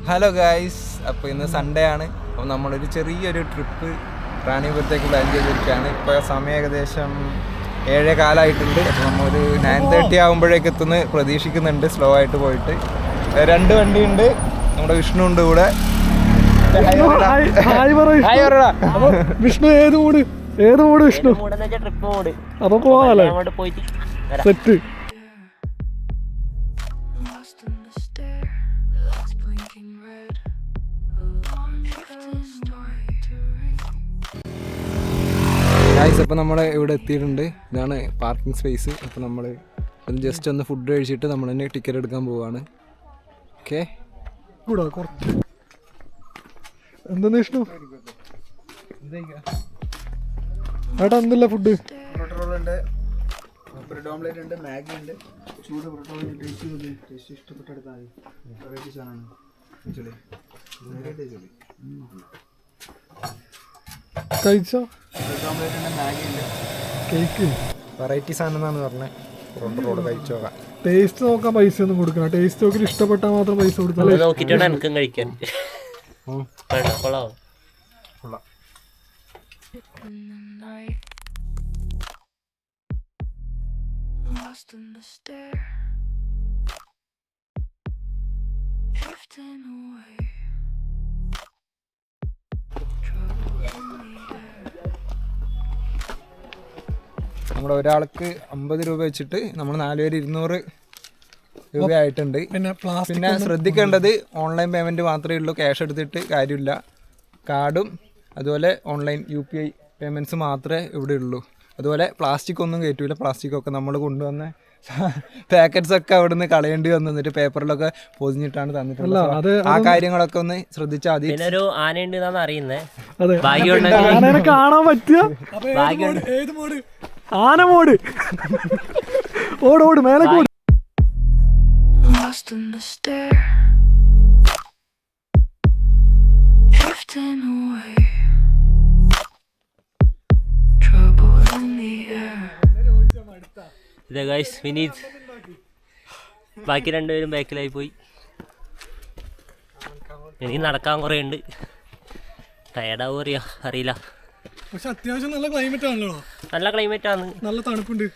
Hello guys, അപ്പോൾ ഇന്ന് Sunday ആണ്. അപ്പോൾ നമ്മളൊരു ചെറിയൊരു ട്രിപ്പ് റാണിപുരത്തേക്ക് പ്ലാൻ ചെയ്തിരിക്കുകയാണ്. ഇപ്പോൾ സമയം ഏകദേശം 7:15 ആയിട്ടുണ്ട്. അപ്പോൾ നമ്മളൊരു 9:30 ആകുമ്പോഴേക്ക് എത്തുന്ന പ്രതീക്ഷിക്കുന്നുണ്ട്. സ്ലോ ആയിട്ട് പോയിട്ട് 2 വണ്ടിയുണ്ട്. നമ്മുടെ വിഷ്ണു ഉണ്ട് കൂടെ. വിഷ്ണു ഏത് മൂഡ് വിഷ്ണു? അപ്പൊ പോവാല്ലേ? സെറ്റ്. അപ്പോൾ നമ്മൾ ഇവിടെ എത്തിയിട്ടുണ്ട്. ഇതാണ് പാർക്കിംഗ് സ്പേസ്. അപ്പോൾ നമ്മൾ ജസ്റ്റ് ഒന്ന് ഫുഡ് കഴിച്ചിട്ട് നമ്മൾ തന്നെ ടിക്കറ്റ് എടുക്കാൻ പോവാണ്. ഓക്കെ, എന്താ വിഷ്ണു ഏട്ടാ എന്തില്ല ഫുഡ്? പൊറോട്ട റോളുണ്ട്, ബ്രെഡ് ഓംലെറ്റ് ഉണ്ട്, മാഗി ഉണ്ട്. ചൂട് പൊറോട്ട റോൾ ടേസ്റ്റ് ഇഷ്ടപ്പെട്ടെടുത്താൽ മതി. വെറൈറ്റി സാധനമാണ്. കഴിച്ചോ? ബ്രെഡ് ഓംലെറ്റ് ഉണ്ട്, മാഗി ഉണ്ട്, കേക്ക്. വെറൈറ്റി സാധനം എന്നാണ് പറഞ്ഞത്. പൊറോട്ട റോൾ കഴിച്ചു നോക്കാം. ടേസ്റ്റ് നോക്കാൻ പൈസ ഒന്നും കൊടുക്കണം. ടേസ്റ്റ് നോക്കി ഇഷ്ടപ്പെട്ടാൽ മാത്രം പൈസ കൊടുത്താൽ നോക്കിട്ടാണ് എനിക്കും കഴിക്കാൻ. നമ്മുടെ ഒരാൾക്ക് 50 രൂപ വെച്ചിട്ട് നമ്മൾ 4 പേര് 200 രൂപ ആയിട്ടുണ്ട്. പിന്നെ ശ്രദ്ധിക്കേണ്ടത് ഓൺലൈൻ പേയ്മെൻറ്റ് മാത്രമേ ഉള്ളൂ. ക്യാഷ് എടുത്തിട്ട് കാര്യമില്ല. കാർഡും അതുപോലെ ഓൺലൈൻ UPI പേയ്മെൻറ്റ്സ് മാത്രമേ ഇവിടെ ഉള്ളൂ. അതുപോലെ പ്ലാസ്റ്റിക് ഒന്നും കയറ്റില്ല. പ്ലാസ്റ്റിക്കൊക്കെ നമ്മൾ കൊണ്ടുവന്ന പാക്കറ്റ്സ് ഒക്കെ അവിടെ നിന്ന് കളയേണ്ടി വന്നിട്ട് പേപ്പറിലൊക്കെ പൊതിഞ്ഞിട്ടാണ് തന്നിട്ടുള്ളത്. ആ കാര്യങ്ങളൊക്കെ ഒന്ന് ശ്രദ്ധിച്ചാൽ മതി. പിന്നെ ഒരു ആനയുണ്ട് എന്നാണ് അറിയുന്നത്. കാണാൻ പറ്റിയ ആന മോഡ്. ഓട് മേലെ ഓട്. ഇതാ ഗൈസ് വിനീത്. ബാക്കി 2 പേരും ബാക്കിലായി പോയി. എനിക്ക് നടക്കാൻ കുറേ ഉണ്ട്. ടയർഡാവും അറിയില്ല. പക്ഷെ അത്യാവശ്യം നല്ല ക്ലൈമറ്റ് ആണല്ലോ. നല്ല ക്ലൈമറ്റ് ആണ്. നല്ല തണുപ്പുണ്ട്.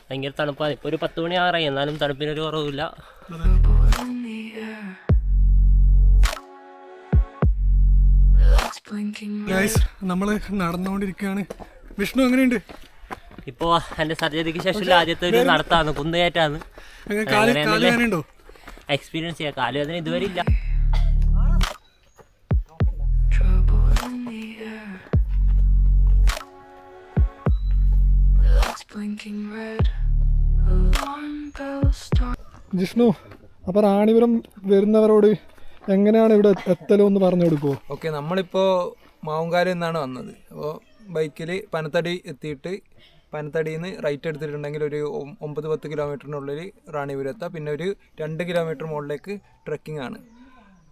ഭയങ്കര തണുപ്പാണ്. ഇപ്പോൾ ഒരു 10 മണി ആറായി, എന്നാലും തണുപ്പിനൊരു കുറവില്ല. നമ്മള് നടന്നുകൊണ്ടിരിക്കുകയാണ്. വിഷ്ണു എങ്ങനെയുണ്ട്? ഇപ്പോ എന്റെ സർജറിക്ക് ശേഷം ആദ്യത്തെ ഒരു നടത്താണ്, കുന്നുകയറ്റാണ്. എക്സ്പീരിയൻസ് ചെയ്യാം. കാലുവേദന ഇതുവരെ ഇല്ല. ജിഷ്ണു, അപ്പൊ റാണിപുരം വരുന്നവരോട് എങ്ങനെയാണ് ഇവിടെ എത്തലോ എന്ന് പറഞ്ഞു കൊടുക്കുമോ? ഓക്കെ, നമ്മളിപ്പോൾ മാവുങ്കാലിൽ നിന്നാണ് വന്നത്. അപ്പോൾ ബൈക്കിൽ പനത്തടി എത്തിയിട്ട് പനത്തടിയിൽ നിന്ന് റൈറ്റ് എടുത്തിട്ടുണ്ടെങ്കിൽ ഒരു 9-10 കിലോമീറ്ററിനുള്ളിൽ റാണിപുരം എത്താം. പിന്നെ ഒരു 2 കിലോമീറ്റർ മുകളിലേക്ക് ട്രെക്കിംഗ് ആണ്.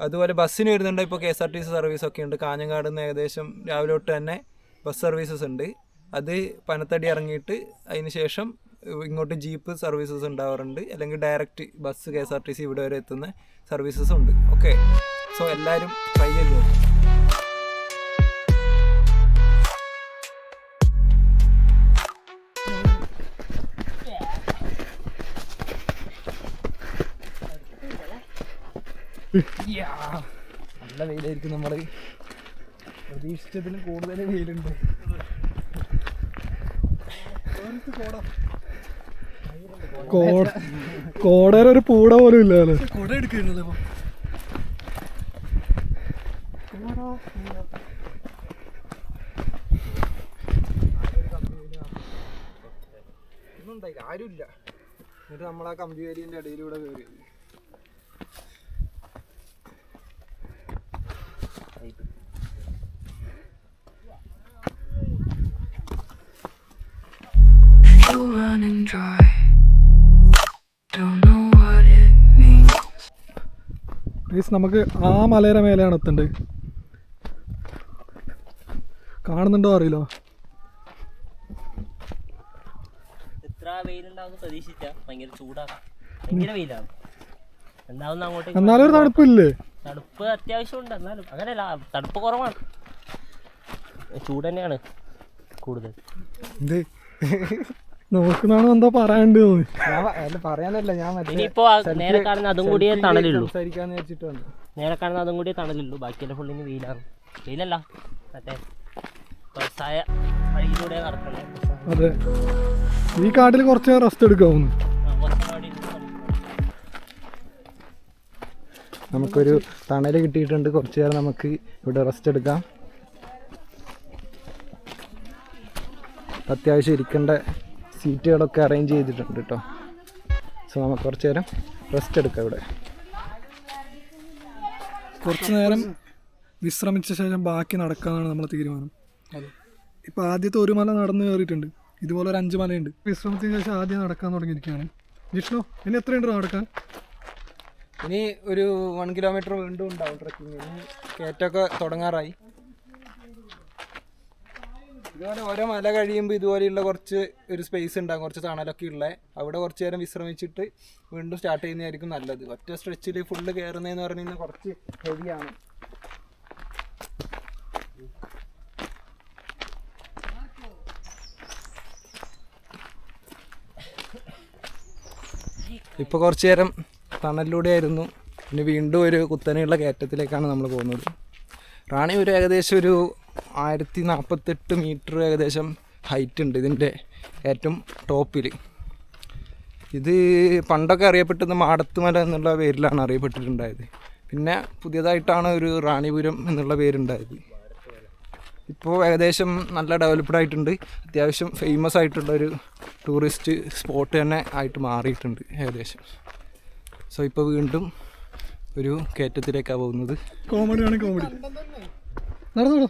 അതുപോലെ ബസ്സിന് വരുന്നുണ്ട്. ഇപ്പോൾ KSRTC സർവീസൊക്കെ ഉണ്ട്. കാഞ്ഞങ്ങാട് നിന്ന് ഏകദേശം രാവിലെ തൊട്ട് തന്നെ ബസ് സർവീസസ് ഉണ്ട്. അത് പനത്തടി ഇറങ്ങിയിട്ട് അതിന് ശേഷം ഇങ്ങോട്ട് ജീപ്പ് സർവീസസ് ഉണ്ടാവാറുണ്ട്. അല്ലെങ്കിൽ ഡയറക്റ്റ് ബസ് KSRTC ഇവിടെ വരെ എത്തുന്ന സർവീസസും ഉണ്ട്. ഓക്കെ, സോ എല്ലാവരും ട്രൈ ചെയ്ത് നോക്കും. നല്ല വെയിലായിരിക്കും. നമ്മൾ പ്രതീക്ഷിച്ചതിലും കൂടുതൽ വെയിലുണ്ട്. കോടയുടെ ഒരു പൂട പോലും ഇല്ല. കോട എടുക്കുന്നില്ല. ആരുമില്ല. എന്നിട്ട് നമ്മൾ ആ കമ്പിവേലിൻ്റെ ഇടയിലൂടെ കയറി. Running dry, don't know what it means. നമുക്ക് ആ മലയുടെ മേലെയാണ് എത്തേണ്ടത്. കാണുന്നുണ്ടോ അറിയില്ല. വെയിലുണ്ടാവുന്ന പ്രതീക്ഷിച്ച ഭയങ്കര ചൂടാണ്. ഭയങ്കര വെയിലാണ്. എന്താവുന്ന അങ്ങോട്ട് എന്നാലും ഒരു തണുപ്പില്ലേ? തണുപ്പ് അത്യാവശ്യമുണ്ട്, എന്നാലും അങ്ങനെയല്ല, തണുപ്പ് കുറവാണ്, ചൂട് തന്നെയാണ് കൂടുതൽ. എന്ത് നോക്കുന്നാണ് എന്തോ പറയാണ്ട് പറയാനല്ല ഞാൻ ഇനിയിപ്പോ നേരെ കാണുന്ന അതും കൂടിയേ തണലുള്ളൂ, സംസാരിക്കാന്ന് വെച്ചിട്ടുണ്ട്. നേരെ കാണുന്ന അതും കൂടിയേ തണലുള്ളൂ, ബാക്കിയെല്ലാം ഫുള്ളിന് വെയിലാണ്. വെയിലല്ല, മറ്റേ വ്യവസായ വഴിയിലൂടെ നടക്കണേ. അതെ, ഈ കാട്ടിൽ കുറച്ച് റെസ്റ്റ് എടുക്കാവുന്നു. നമുക്കൊരു തണൽ കിട്ടിയിട്ടുണ്ട്, കുറച്ച് നേരം നമുക്ക് ഇവിടെ റെസ്റ്റ് എടുക്കാം. അത്യാവശ്യം ഇരിക്കേണ്ട സീറ്റുകളൊക്കെ അറേഞ്ച് ചെയ്തിട്ടുണ്ട് കേട്ടോ. സോ നമുക്ക് കുറച്ച് നേരം റെസ്റ്റ് എടുക്കാം ഇവിടെ. കുറച്ച് നേരം വിശ്രമിച്ച ശേഷം ബാക്കി നടക്കാനാണ് നമ്മളെ തീരുമാനം. ഇപ്പോൾ ആദ്യത്തെ ഒരു മല നടന്നു കയറിയിട്ടുണ്ട്, ഇതുപോലെ ഒരു 5 മലയുണ്ട്. വിശ്രമത്തിന് ശേഷം ആദ്യം നടക്കാൻ തുടങ്ങിയിരിക്കുകയാണ്. ജിഷ്ണു, ഇനി എത്രയുണ്ട് നടക്കാൻ? ഇനി ഒരു 1 കിലോമീറ്റർ വീണ്ടും ഉണ്ടാവും ട്രക്കിങ്. ഇനി കയറ്റമൊക്കെ തുടങ്ങാറായി. ഇതുപോലെ ഓരോ മല കഴിയുമ്പോൾ ഇതുപോലെയുള്ള കുറച്ച് ഒരു സ്പേസ് ഉണ്ടാകും, കുറച്ച് തണലൊക്കെ ഉള്ളത്. അവിടെ കുറച്ച് നേരം വിശ്രമിച്ചിട്ട് വീണ്ടും സ്റ്റാർട്ട് ചെയ്യുന്നതായിരിക്കും നല്ലത്. ഒറ്റ സ്ട്രെച്ചിൽ ഫുള്ള് കയറുന്നതെന്ന് പറഞ്ഞു കഴിഞ്ഞാൽ കുറച്ച് ഹെവിയാണ്. ഇപ്പോൾ കുറച്ച് നേരം തണലിലൂടെ ആയിരുന്നു. പിന്നെ വീണ്ടും ഒരു കുത്തനെയുള്ള കയറ്റത്തിലേക്കാണ് നമ്മൾ പോകുന്നത്. റാണിപുരം ഏകദേശം ഒരു 1048 മീറ്റർ ഏകദേശം ഹൈറ്റ് ഉണ്ട് ഇതിൻ്റെ ഏറ്റവും ടോപ്പിൽ. ഇത് പണ്ടൊക്കെ അറിയപ്പെട്ടത് മാടത്തുമല എന്നുള്ള പേരിലാണ് അറിയപ്പെട്ടിട്ടുണ്ടായത്. പിന്നെ പുതിയതായിട്ടാണ് ഒരു റാണിപുരം എന്നുള്ള പേരുണ്ടായത്. ഇപ്പോൾ ഏകദേശം നല്ല ഡെവലപ്ഡ് ആയിട്ടുണ്ട്, അത്യാവശ്യം ഫേമസ് ആയിട്ടുള്ളൊരു ടൂറിസ്റ്റ് സ്പോട്ട് തന്നെ ആയിട്ട് മാറിയിട്ടുണ്ട് ഏകദേശം. സോ ഇപ്പോൾ വീണ്ടും ഒരു കയറ്റത്തിലേക്കാണ് പോകുന്നത്. കോമഡിയാണ് കോമഡി. നടന്നോളൂ.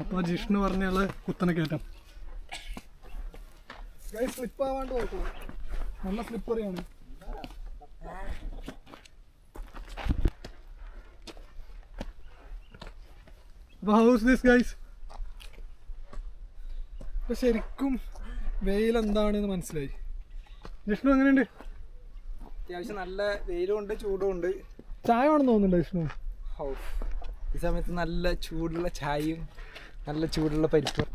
അപ്പോൾ ജിഷ്ണു പറഞ്ഞുള്ള കുത്തനെ കയറ്റം സ്ലിപ്പ് ആവാണ്ട് നോക്കണം, നല്ല സ്ലിപ്പറിയാണ്. അപ്പോൾ ഹൗസ് ദിസ് ഗൈസ്? അപ്പോൾ ശരിക്കും വെയിൽ എന്താണെന്ന് മനസ്സിലായി. ജിഷ്ണു എങ്ങനെയുണ്ട്? അത്യാവശ്യം നല്ല വെയിലും ഉണ്ട്, ചൂടും ഉണ്ട്. ചായ വേണമെന്ന് തോന്നുന്നുണ്ടോ ജിഷ്ണു? ഈ സമയത്ത് നല്ല ചൂടുള്ള ചായയും നല്ല ചൂടുള്ള പരിപ്പും.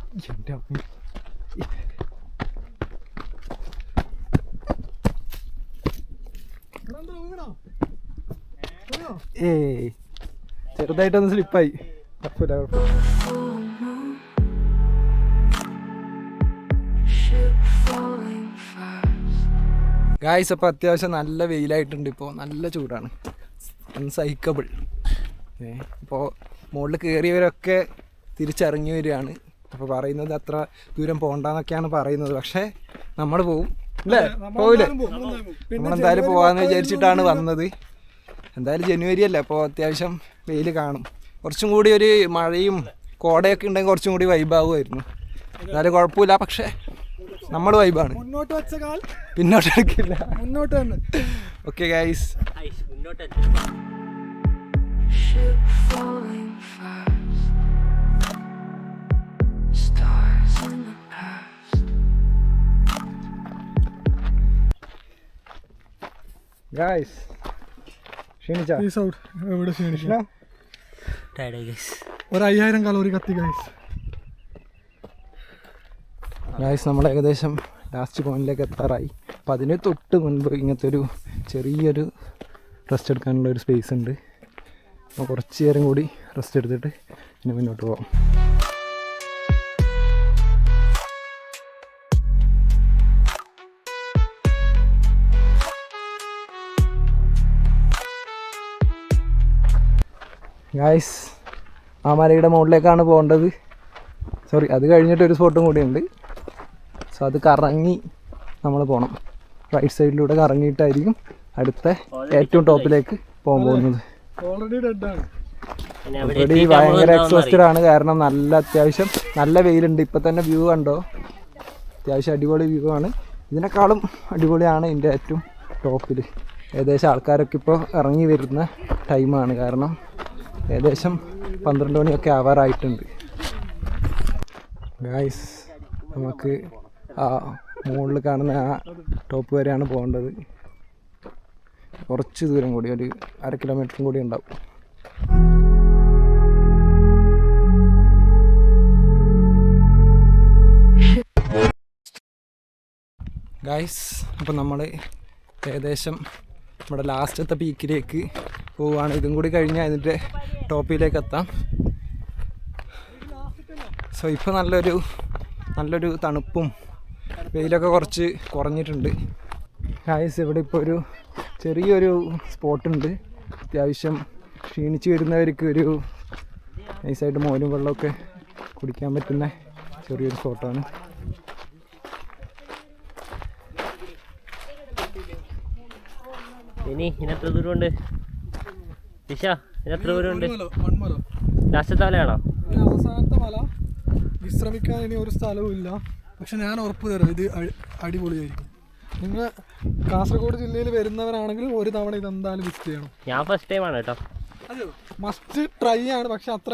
ഏയ് ചെറുതായിട്ടൊന്ന് സ്ലിപ്പായി. കുഴപ്പമില്ല കുഴപ്പമില്ല. ഗായ്സ്, അപ്പോൾ അത്യാവശ്യം നല്ല വെയിലായിട്ടുണ്ട്. ഇപ്പോൾ നല്ല ചൂടാണ്, അൺസഹിക്കബിൾ. ഇപ്പോൾ മുകളിൽ കയറിയവരൊക്കെ തിരിച്ചിറങ്ങി വരികയാണ്. അപ്പോൾ പറയുന്നത് അത്ര ദൂരം പോകണ്ടെന്നൊക്കെയാണ് പറയുന്നത്. പക്ഷേ നമ്മൾ പോവും അല്ലേ? പോവില്ലേ? നമ്മളെന്തായാലും പോകാമെന്ന് വിചാരിച്ചിട്ടാണ് വന്നത്. എന്തായാലും ജനുവരി അല്ലേ, അപ്പോൾ അത്യാവശ്യം വെയിൽ കാണും. കുറച്ചും കൂടി ഒരു മഴയും കോടയൊക്കെ ഉണ്ടെങ്കിൽ കുറച്ചും കൂടി വൈബാവുമായിരുന്നു. എന്നാലും കുഴപ്പമില്ല, പക്ഷേ നമ്മൾ വൈബാണ്. മുന്നോട്ട് വെച്ച കാൽ പിന്നോട്ട് എടുക്കില്ല, മുന്നോട്ട് തന്നെ. ഓക്കെ ഗൈസ്, ഗൈസ് ക്ഷീണിച്ചാ? എവിടെ ക്ഷീണിച്ച? ഒരു 5000 കലോറി കത്തി ഗൈസ്. ഗൈസ്, നമ്മൾ ഏകദേശം ലാസ്റ്റ് പോയിന്റിലേക്ക് എത്താറായി. അപ്പം അതിന് തൊട്ട് മുൻപ് ഇങ്ങനത്തെ ഒരു ചെറിയൊരു റെസ്റ്റ് എടുക്കാനുള്ള ഒരു സ്പേസ് ഉണ്ട്. അപ്പോൾ കുറച്ച് നേരം കൂടി റെസ്റ്റ് എടുത്തിട്ട് പിന്നെ മുന്നോട്ട് പോകാം. ഗൈസ്, ആ മലയുടെ മുകളിലേക്കാണ് പോകേണ്ടത്. സോറി, അത് കഴിഞ്ഞിട്ട് ഒരു സ്പോട്ടും കൂടി ഉണ്ട്. സോ അത് കറങ്ങി നമ്മൾ പോകണം. റൈറ്റ് സൈഡിലൂടെ കറങ്ങിയിട്ടായിരിക്കും അടുത്ത ഏറ്റവും ടോപ്പിലേക്ക് പോകാൻ പോകുന്നത്. ഓൾറെഡി ഭയങ്കര എക്സോസ്റ്റഡ് ആണ്, കാരണം നല്ല അത്യാവശ്യം നല്ല വെയിലുണ്ട്. ഇപ്പം തന്നെ വ്യൂ കണ്ടോ, അത്യാവശ്യം അടിപൊളി വ്യൂ ആണ്. ഇതിനേക്കാളും അടിപൊളിയാണ് ഇതിൻ്റെ ഏറ്റവും ടോപ്പിൽ. ഏകദേശം ആൾക്കാരൊക്കെ ഇപ്പോൾ ഇറങ്ങി വരുന്ന ടൈമാണ്, കാരണം ഏകദേശം 12 മണിയൊക്കെ ആവാറായിട്ടുണ്ട്. ഗൈസ്, നമുക്ക് ആ മുകളിൽ കാണുന്ന ആ ടോപ്പ് വരെയാണ് പോകേണ്ടത്. കുറച്ച് ദൂരം കൂടി, ഒരു 1/2 കിലോമീറ്ററും കൂടി ഉണ്ടാവും. ഗൈസ്, അപ്പോൾ നമ്മൾ ഏകദേശം നമ്മുടെ ലാസ്റ്റത്തെ പീക്കിലേക്ക് പോവുകയാണ്. ഇതും കൂടി കഴിഞ്ഞാൽ ഇതിൻ്റെ ടോപ്പിലേക്ക് എത്താം. സോ ഇപ്പോൾ നല്ലൊരു തണുപ്പും വെയിലൊക്കെ കുറച്ച് കുറഞ്ഞിട്ടുണ്ട്. ഗൈസ്, ഇവിടെ ഇപ്പോൾ ഒരു ചെറിയൊരു സ്പോട്ടുണ്ട്. അത്യാവശ്യം ക്ഷീണിച്ച് വരുന്നവർക്ക് ഒരു നൈസായിട്ട് മോരും വെള്ളമൊക്കെ കുടിക്കാൻ പറ്റുന്ന ചെറിയൊരു സ്പോട്ടാണ്. ഇനി ഇതിനെത്ര ദൂരമുണ്ട് ദിശ? ഇതിനെത്ര ദൂരമുണ്ട്? ലാസ്റ്റത്തെ മലയാണോ? അവസാനത്തെ മല. വിശ്രമിക്കാൻ ഇനി ഒരു സ്ഥലവും ഇല്ല. പക്ഷെ ഞാൻ ഉറപ്പ് തരാം, ഇത് അടിപൊളിയായിരിക്കും. നിങ്ങൾ കാസർഗോഡ് ജില്ലയിൽ വരുന്നവരാണെങ്കിൽ ഒരു തവണ ഇതെന്തായാലും വിസിറ്റ് ചെയ്യണം. ഞാൻ ഫസ്റ്റ് ടൈമാണ് കേട്ടോ. മസ്റ്റ് ട്രൈ ആണ്. പക്ഷെ അത്ര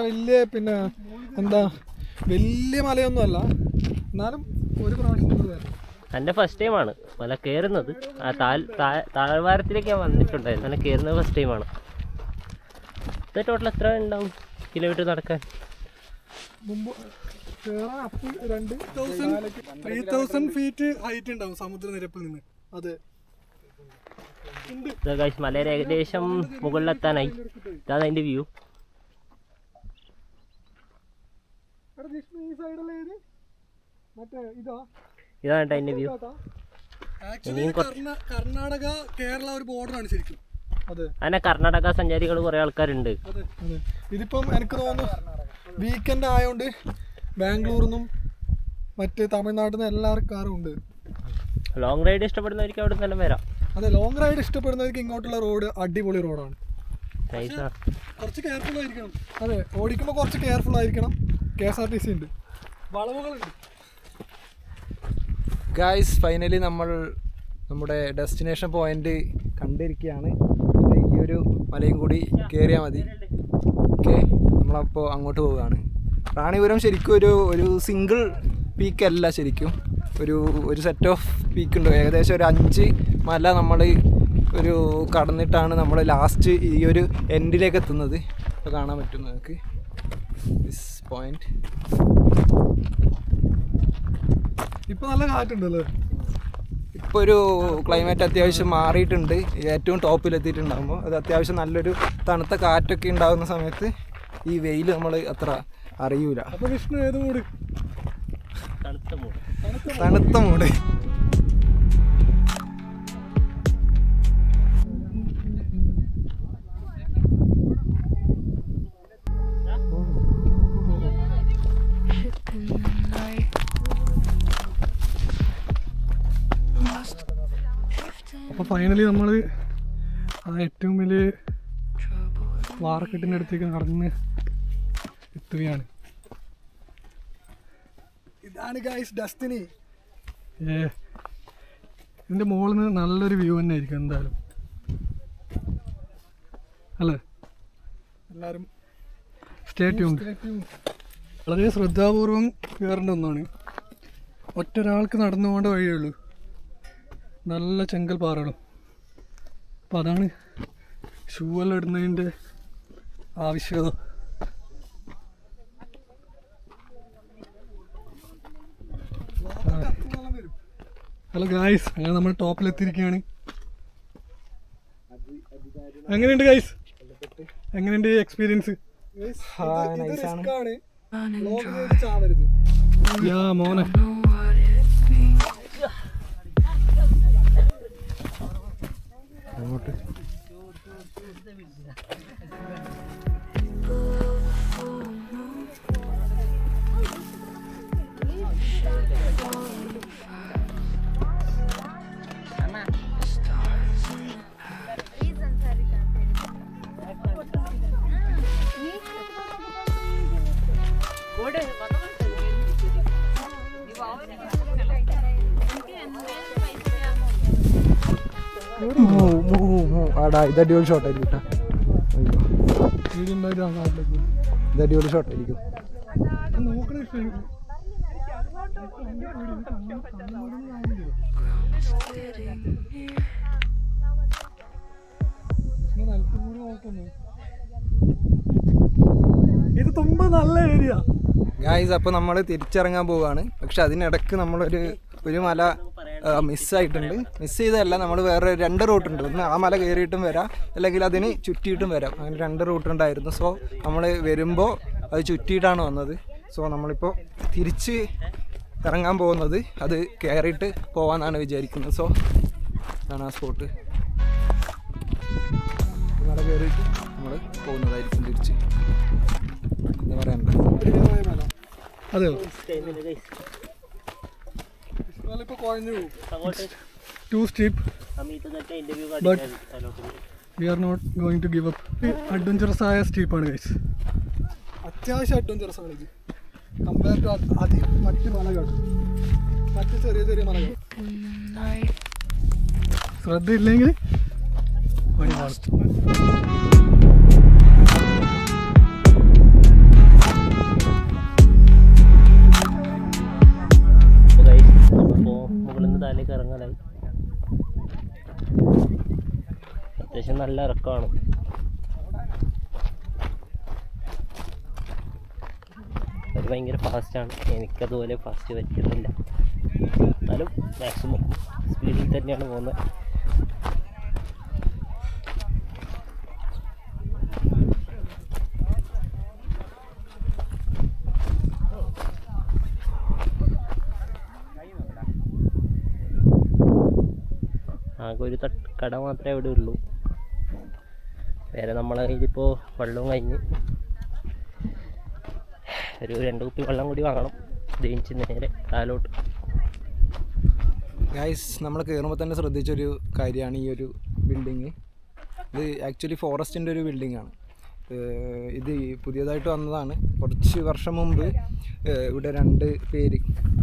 വലിയ മലയൊന്നും അല്ല, എന്നാലും ഒരു പ്രാവശ്യം വരണം. എൻ്റെ ഫസ്റ്റ് ടൈമാണ് മല കയറുന്നത്. ആ താഴ്വാരത്തിലേക്ക് ഞാൻ വന്നിട്ടുണ്ടായിരുന്നു. അങ്ങനെ കയറുന്നത് ഫസ്റ്റ് ടൈമാണ്. ഇത് ടോട്ടൽ എത്ര ഉണ്ടാവും കിലോമീറ്റർ നടക്കാൻ? മുമ്പ് 3000 ഫീറ്റ് ഹൈറ്റ് ഉണ്ടാവും സമുദ്രനിരപ്പിൽ നിന്ന്. അതെ, മലയുടെ ഏകദേശം മുകളിലെത്താനായി. ഇതാണ് അതിൻ്റെ വ്യൂ. ഇതാണ് അതിൻ്റെ വ്യൂ. കർണാടക കേരള ഒരു ബോർഡറാണ് ശരിക്കും. അങ്ങനെ കർണാടക സഞ്ചാരികൾ കുറേ ആൾക്കാരുണ്ട്. ഇതിപ്പം എനിക്ക് തോന്നുന്നു വീക്കെൻഡ് ആയതുകൊണ്ട് ബാംഗ്ലൂരിൽ നിന്നും മറ്റ് തമിഴ്നാട്ടിൽ നിന്ന് എല്ലാ കാറും ഉണ്ട്. ലോങ് റൈഡ് ഇഷ്ടപ്പെടുന്നവർക്ക് അവിടെ തന്നെ വരാം. അതെ, ലോങ് റൈഡ് ഇഷ്ടപ്പെടുന്നവർക്ക് ഇങ്ങോട്ടുള്ള റോഡ് അടിപൊളി റോഡാണ്. കുറച്ച് കെയർഫുൾ ആയിരിക്കണം. അതെ, ഓടിക്കുമ്പോൾ കുറച്ച് കെയർഫുൾ ആയിരിക്കണം. KSRTC ഉണ്ട്, വളവുകളുണ്ട്. ഗായ്സ്, ഫൈനലി നമ്മൾ നമ്മുടെ ഡെസ്റ്റിനേഷൻ പോയിന്റ് കണ്ടിരിക്കുകയാണ്. ഈ ഒരു മലയും കൂടി കയറിയാൽ മതി. ഓക്കെ, നമ്മളപ്പോൾ അങ്ങോട്ട് പോവുകയാണ്. റാണിപുരം ശരിക്കും ഒരു സിംഗിൾ പീക്കല്ല, ശരിക്കും ഒരു സെറ്റ് ഓഫ് പീക്ക് ഉണ്ട്. ഏകദേശം ഒരു 5 മല നമ്മൾ ഒരു കടന്നിട്ടാണ് നമ്മൾ ലാസ്റ്റ് ഈ ഒരു എൻഡിലേക്ക് എത്തുന്നത്. ഇപ്പോൾ കാണാൻ പറ്റും നിങ്ങൾക്ക് ദിസ് പോയിന്റ്. ഇപ്പോൾ നല്ല കാറ്റുണ്ടല്ലോ. ഇപ്പോൾ ഒരു ക്ലൈമറ്റ് അത്യാവശ്യം മാറിയിട്ടുണ്ട്. ഏറ്റവും ടോപ്പിലെത്തിയിട്ടുണ്ടാകുമ്പോൾ അത് അത്യാവശ്യം നല്ലൊരു തണുത്ത കാറ്റൊക്കെ ഉണ്ടാകുന്ന സമയത്ത് ഈ വെയിൽ നമ്മൾ അത്ര അറിയൂല. അപ്പോൾ വിഷ്ണു ഏത് മൂട്? തണുത്ത മൂട്. അപ്പോൾ ഫൈനലി നമ്മൾ ആ ഏറ്റവും വലിയ വാറക്കെട്ടിൻ്റെ അടുത്തേക്ക് നടന്ന് എത്തുകയാണ്. ഇതാണ് ഗൈസ് ഡെസ്റ്റിനി. ഇതിൻ്റെ മുകളിൽ നിന്ന് നല്ലൊരു വ്യൂ തന്നെ ആയിരിക്കും എന്തായാലും, അല്ലേ? എല്ലാവരും സ്റ്റേ ട്യൂൺ. വളരെ ശ്രദ്ധാപൂർവം കയറേണ്ട ഒന്നാണ്. ഒറ്റൊരാൾക്ക് നടന്നു പോകേണ്ട വഴിയേ ഉള്ളൂ. നല്ല ചെങ്കൽ പാറകളും. അപ്പോൾ അതാണ് ഷൂ എല്ലാം ഇടുന്നതിൻ്റെ ആവശ്യകത. ഹലോ ഗായ്സ്, അങ്ങനെ നമ്മൾ ടോപ്പിലെത്തിയിരിക്കുകയാണ്. എങ്ങനെയുണ്ട് ഗായ്സ്? എങ്ങനെയുണ്ട് എക്സ്പീരിയൻസ്? യാ മോനെ, അങ്ങോട്ട് ആടാ, ഇത് അടിപൊളി ഷോട്ടായിരിക്കും കേട്ടോ. ഇത് അടിപൊളി ഷോട്ടായിരിക്കും. sitting here. ഇത് തുമ്പ നല്ല ഏരിയ. ഗായ്സ് അപ്പോൾ നമ്മൾ തിരിച്ചിറങ്ങാൻ പോവുകയാണ്. പക്ഷെ അതിനിടയ്ക്ക് ഒരു മല മിസ്സായിട്ടുണ്ട്. മിസ് ചെയ്തതല്ല, നമ്മൾ വേറെ 2 റൂട്ടുണ്ട്. ഒന്ന് ആ മല കയറിയിട്ടും വരാം, അല്ലെങ്കിൽ അതിന് ചുറ്റിയിട്ടും വരാം. അങ്ങനെ 2 റൂട്ടുണ്ടായിരുന്നു. സോ നമ്മൾ വരുമ്പോൾ അത് ചുറ്റിയിട്ടാണ് വന്നത്. സോ നമ്മളിപ്പോൾ തിരിച്ച് ഇറങ്ങാൻ പോകുന്നത് അത് കയറിയിട്ട് പോകാമെന്നാണ് വിചാരിക്കുന്നത്. സോ അതാണ് ആ സ്പോട്ട്. മല കയറിയിട്ട് നമ്മൾ പോകുന്നതായിരിക്കും തിരിച്ച്. എന്താ പറയണ്ട, അതെയോ? ഇപ്പൊ കുഴഞ്ഞു പോകും. Too steep, but we are not going to give up. Adventurous ആയ സ്റ്റീപ്പാണ് ഗൈസ്. അത്യാവശ്യം അഡ്വഞ്ചറസ് ആണ് ഇത് കമ്പയർ ടു മറ്റ് മലകൾ, മറ്റ് ചെറിയ ചെറിയ മലകൾ. ശ്രദ്ധയില്ലെങ്കിൽ പണി പാടും. മുകളിൽ നിന്ന് താഴേക്ക് ഇറങ്ങാനായി. അത്യാവശ്യം നല്ല ഇറക്കമാണ്. അത് ഭയങ്കര ഫാസ്റ്റാണ്. എനിക്കതുപോലെ ഫാസ്റ്റ് പറ്റുന്നില്ല. എന്നാലും മാക്സിമം സ്പീഡിൽ തന്നെയാണ് പോകുന്നത്. ആകെ ഒരു കട മാത്രമേ ഇവിടെ ഉള്ളൂ. വേറെ നമ്മളെ കയ്യിലിപ്പോൾ വെള്ളവും കഴിഞ്ഞ് ഒരു 2 കുപ്പി വെള്ളം കൂടി വാങ്ങണം. ജയിച്ച് നേരെ താലോട്ട്. ഗൈസ്, നമ്മൾ കയറുമ്പോൾ തന്നെ ശ്രദ്ധിച്ചൊരു കാര്യമാണ് ഈ ഒരു ബിൽഡിങ്. ഇത് ആക്ച്വലി ഫോറസ്റ്റിൻ്റെ ഒരു ബിൽഡിങ്ങാണ്. ഇത് പുതിയതായിട്ട് വന്നതാണ്. കുറച്ച് വർഷം മുമ്പ് ഇവിടെ 2 പേര്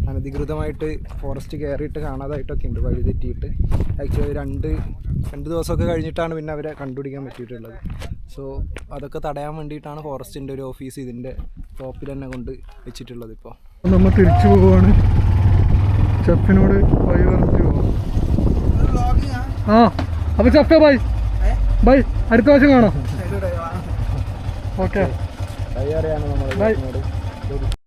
അനധികൃതമായിട്ട് ഫോറസ്റ്റ് കയറിയിട്ട് കാണാതായിട്ടൊക്കെ ഉണ്ട്, വഴി തെറ്റിയിട്ട്. ആക്ച്വലി 2 ദിവസമൊക്കെ കഴിഞ്ഞിട്ടാണ് പിന്നെ അവരെ കണ്ടുപിടിക്കാൻ പറ്റിയിട്ടുള്ളത്. സോ അതൊക്കെ തടയാൻ വേണ്ടിയിട്ടാണ് ഫോറസ്റ്റിൻ്റെ ഒരു ഓഫീസ് ഇതിൻ്റെ ടോപ്പിൽ തന്നെ കൊണ്ട് വെച്ചിട്ടുള്ളത്. ഇപ്പോൾ നമ്മൾ തിരിച്ചു പോവുകയാണ്. ചെഫിനോട് വഴി പറഞ്ഞു പോവാം. ആ അപ്പോൾ ചെഫേ ബൈ ബൈ, അടുത്ത പ്രാവശ്യം കാണാം. ഓക്കെ, അറിയാമാണ് നമ്മൾ